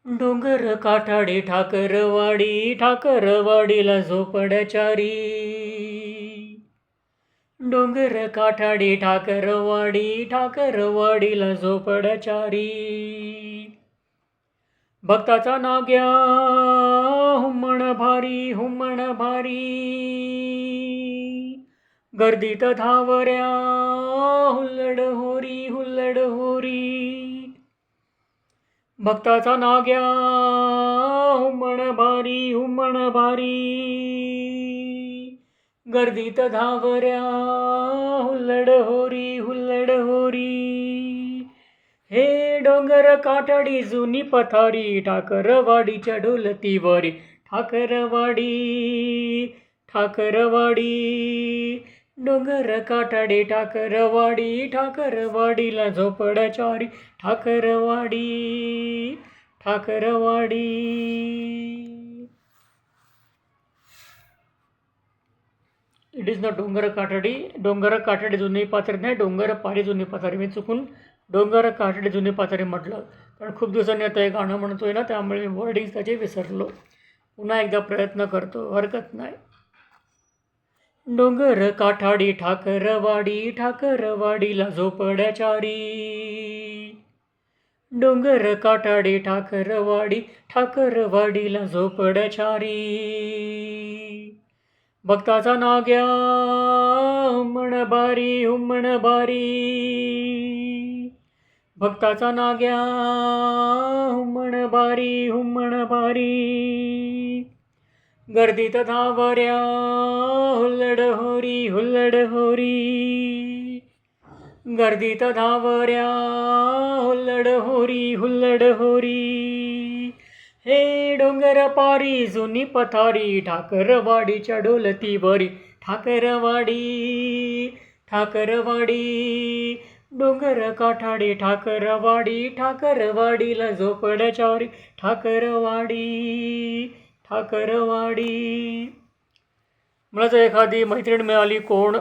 डोंगर काठाडे ठाकरवाडी, ठाकरवाडीला झोपड्याचारी. डोंगर काठाडे ठाकरवाडी, ठाकरवाडीला झोपड्याचारी. भक्ताचा नाग्या हुम्मण भारी, हुम्मण भारी. गर्दीत धावऱ्या हुल्लड होरी, हुल्लड होरी. भक्ताचा नाग्या हुम्मण भारी, हुम्मण भारी. गर्दीत धावऱ्या हुल्लड होरी, हुल्लड होरी. हे डोंगर काठाडी जुनी पथारी, ठाकरवाडीच्या ढोलतीवरी. ठाकरवाडी, ठाकरवाडी. डोंगर काठाडे Thakarwadi, ठाकरवाडीला झोपड्याचारी. Thakarwadi, Thakarwadi. It is not डोंगर काठाडी. डोंगर काठाडी जुनी पाथरी नाही, डोंगर पारी जुनी पाथरी. मी चुकून डोंगर काठाडी जुनी पाथरी म्हटलं, कारण खूप दिवसांनी आता हे गाणं म्हणतोय ना, त्यामुळे मी वर्डिंग त्याचे विसरलो. पुन्हा एकदा प्रयत्न करतो, हरकत नाही. डोंगर काठाडी ठाकरवाडी, ठाकरवाडीला झोपड्याचारी. डोंगर काठाडी ठाकरवाडी, ठाकरवाडीला झोपड्याचारी. भक्ताचा नाग्या हुम्मण भारी, हुम्मण भारी. भक्ताचा नाग्या हुम्मण भारी, हुम्मण भारी. गर्दीत धावऱ्या हुल्लड होरी, हुल्लड होरी. गर्दीत धावऱ्या हुल्लड होरी, हुल्लड होरी. हे डोंगर पारी जुनी पथारी, ठाकरवाडीच्या ढोलतीवरी. ठाकरवाडी, ठाकरवाडी. डोंगर काठाडे ठाकरवाडी, ठाकरवाडीला झोपड्याचारी. ठाकरवाडी, ठाकरवाडी. मला जर एखादी मैत्रीण मिळाली, कोण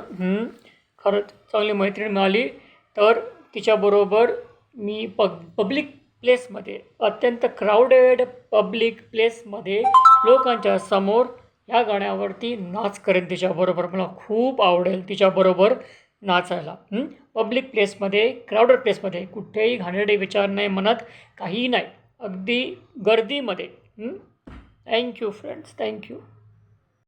खरंच चांगली मैत्रीण मिळाली, तर तिच्याबरोबर मी पब्लिक प्लेसमध्ये, अत्यंत क्राऊडेड पब्लिक प्लेसमध्ये लोकांच्या समोर या गाण्यावरती नाच करेन तिच्याबरोबर. मला खूप आवडेल तिच्याबरोबर नाचायला. पब्लिक प्लेसमध्ये, क्राऊडेड प्लेसमध्ये, कुठेही घाणेरडे विचार नाही मनात, काही नाही, अगदी गर्दीमध्ये. Thank you friends, thank you.